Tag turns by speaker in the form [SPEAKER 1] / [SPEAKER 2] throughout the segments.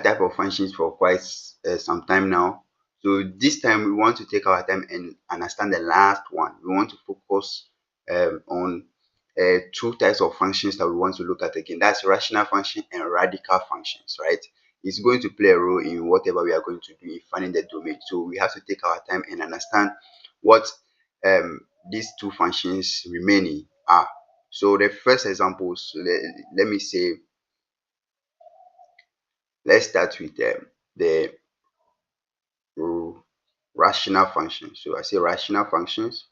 [SPEAKER 1] type of functions for quite some time now. So this time we want to take our time and understand the last one. We want to focus on two types of functions that we want to look at again. That's rational function and radical functions, right? It's going to play a role in whatever we are going to do in finding the domain. So we have to take our time and understand what these two functions remaining are. So the first examples, let me say, let's start with the rational functions. So I say rational functions.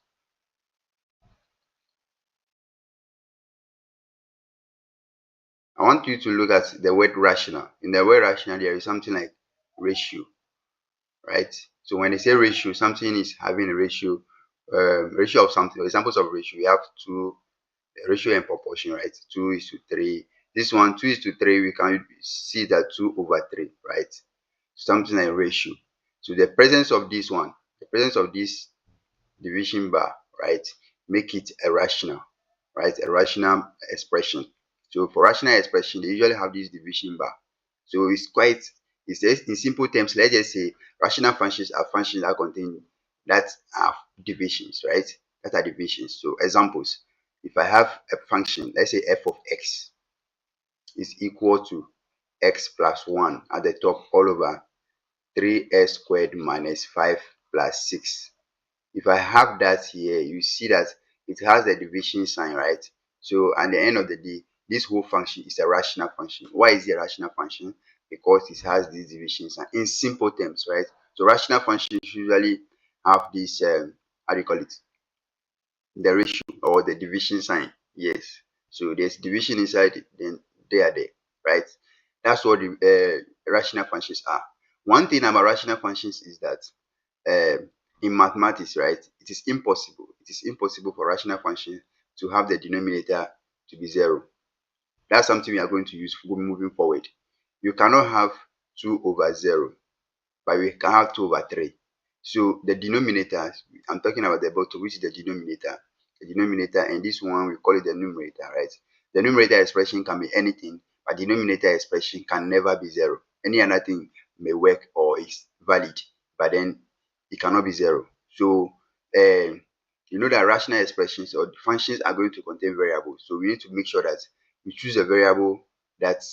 [SPEAKER 1] I want you to look at the word rational. In the word rational, there is something like ratio, right? So when they say ratio, something is having a ratio, ratio of something. Examples of ratio, we have two, ratio and proportion, right? 2:3. This one, 2:3, we can see that 2/3, right? Something like ratio. So the presence of this one, the presence of this division bar, right, make it a rational, right? A rational expression. So for rational expression, they usually have this division bar. So it's just in simple terms, let's just say rational functions are functions that contain that are divisions, right? That are divisions. So examples, if I have a function, let's say f of x is equal to x plus 1 at the top all over 3x squared minus 5 plus 6. If I have that here, you see that it has the division sign, right? So at the end of the day, this whole function is a rational function. Why is it a rational function? Because it has this division sign in simple terms, right? So rational functions usually have this how do you call it, the ratio or the division sign. Yes, so there's division inside it, then they are there, right? That's what the rational functions are. One thing about rational functions is that in mathematics, right, it is impossible. It is impossible for rational functions to have the denominator to be 0. That's something we are going to use moving forward. You cannot have 2/0, but we can have 2/3. So the denominator, I'm talking about the bottom, which is the denominator. The denominator, and this one we call it the numerator, right? The numerator expression can be anything, but the denominator expression can never be 0. Any other thing may work or is valid, but then it cannot be 0. So you know that rational expressions or functions are going to contain variables. So we need to make sure that we choose a variable that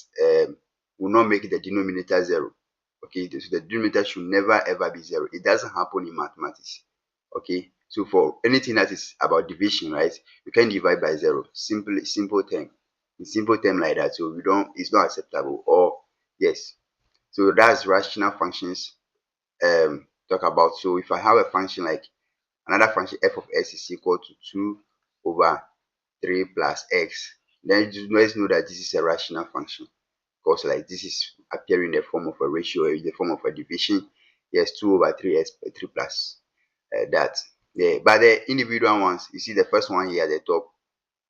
[SPEAKER 1] will not make the denominator 0. Okay, so the denominator should never ever be 0. It doesn't happen in mathematics. Okay, so for anything that is about division, right, you can divide by 0. Simple term. In simple term like that. So we don't, it's not acceptable. Or yes. So that's rational functions talk about. So if I have a function like another function f of x is equal to 2/3 plus x, then you let's know that this is a rational function, because like this is appearing in the form of a ratio or in the form of a division. Yes, 2/3 x 3 plus that. Yeah, but the individual ones, you see the first one here at the top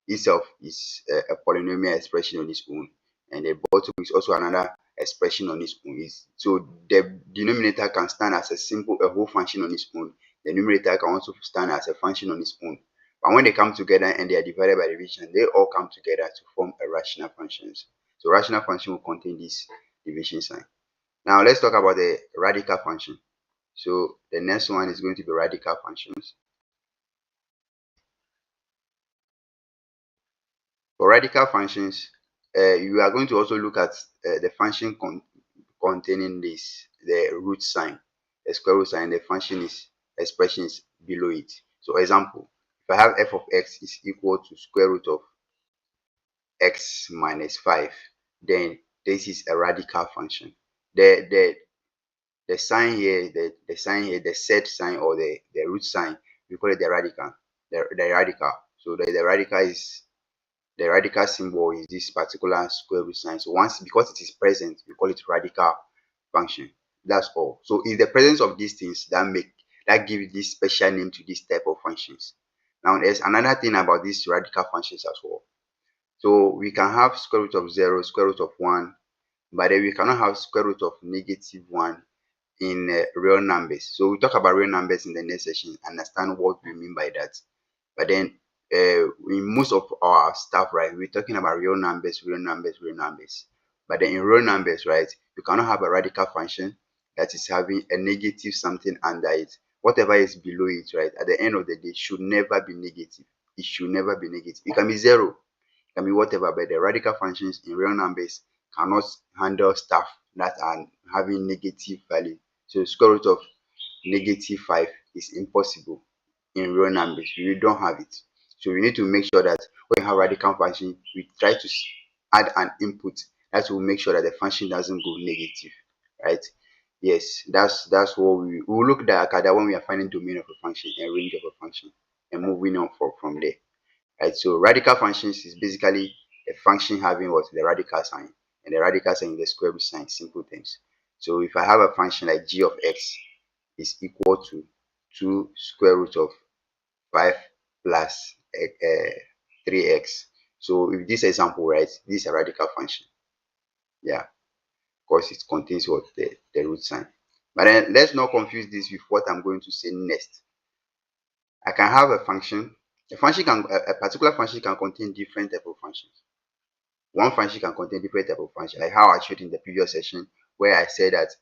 [SPEAKER 1] itself is a polynomial expression on its own, and the bottom is also another expression on its own. So the denominator can stand as a whole function on its own. The numerator can also stand as a function on its own. But when they come together and they are divided by division, they all come together to form a rational functions. So rational function will contain this division sign. Now let's talk about the radical function. So the next one is going to be radical functions. For radical functions, you are going to also look at the function containing this, the root sign, the square root sign. The function is expression is below it. So example, if I have f of x is equal to square root of x minus 5, then this is a radical function. The sign here, the sign here, the set sign or the root sign, we call it the radical. The radical. So the radical is, the radical symbol is this particular square root sign. So once, because it is present, we call it radical function. That's all. So it's the presence of these things that give this special name to this type of functions. Now there's another thing about these radical functions as well. So we can have square root of 0, square root of 1, but then we cannot have square root of -1 in real numbers. So we'll talk about real numbers in the next session, understand what we mean by that. But then in most of our stuff, right, we're talking about real numbers, real numbers, real numbers. But then in real numbers, right, You cannot have a radical function that is having a negative something under it. Whatever is below it, right, at the end of the day should never be negative. It should never be negative. It can be zero, it can be whatever, but the radical functions in real numbers cannot handle stuff that are having negative value. So square root of -5 is impossible in real numbers. We don't have it. So we need to make sure that when you have radical function, we try to add an input that will make sure that the function doesn't go negative, right? Yes, that's what we will look at that when we are finding domain of a function and range of a function and moving on from there, right? So radical functions is basically a function having what the radical sign, and the radical sign is the square root sign, simple things. So if I have a function like g of x is equal to 2 square root of 5 plus 3x. So if this example, right, this is a radical function. Yeah, because it contains what the root sign. But then let's not confuse this with what I'm going to say next. I can have a function. A particular function can contain different type of functions. One function can contain different type of function, like how I showed in the previous session, where I said that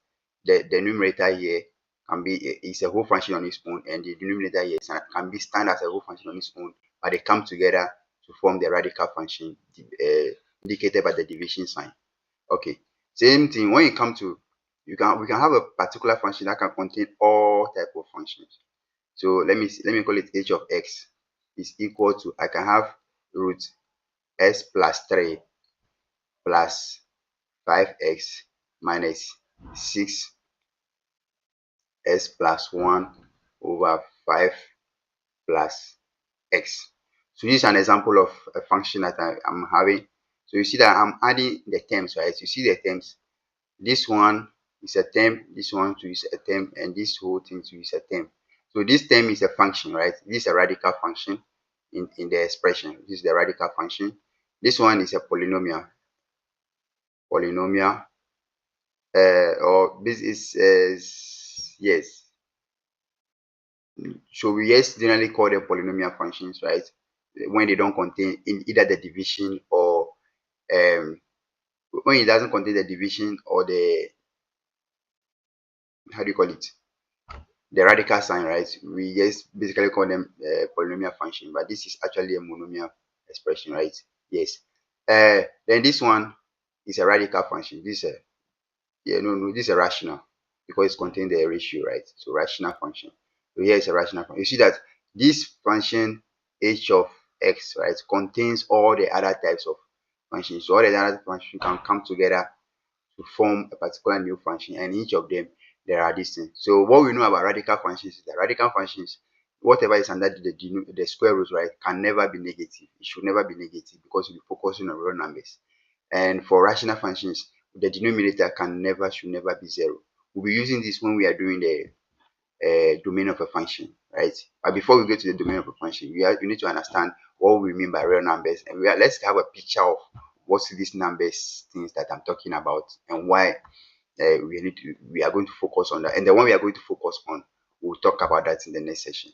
[SPEAKER 1] the numerator here can be is a whole function on its own, and the denominator here can be stand as a whole function on its own, but they come together to form the radical function indicated by the division sign. Okay, same thing when you come to we can have a particular function that can contain all type of functions. So let me call it h of x is equal to, I can have root s plus 3 plus 5x minus 6s plus 1 over 5 plus x. So this is an example of a function that I'm having. So you see that I'm adding the terms, right? You see the terms. This one is a term, this one too is a term, and this whole thing too is a term. So this term is a function, right? This is a radical function in the expression. This is the radical function. This one is a polynomial. Or this is yes. So we just generally call them polynomial functions, right? When they don't contain in either the division or when it doesn't contain the division or the, how do you call it, the radical sign, right? We just basically call them polynomial function, but this is actually a monomial expression, right? Yes. Then this one is a radical function. This is a this is a rational because it contains the ratio, right? So rational function. So here is a rational function. You see that this function h of x, right, contains all the other types of functions. So all the other functions can come together to form a particular new function, and each of them there are these things. So what we know about radical functions is that radical functions, whatever is under the square root, right, can never be negative. It should never be negative because we're focusing on real numbers. And for rational functions, the denominator should never be 0. We'll be using this when we are doing the domain of a function, right? But before we go to the domain of a function, we need to understand what we mean by real numbers, and let's have a picture of what's these numbers things that I'm talking about and why we are going to focus on that. And the one we are going to focus on, we'll talk about that in the next session.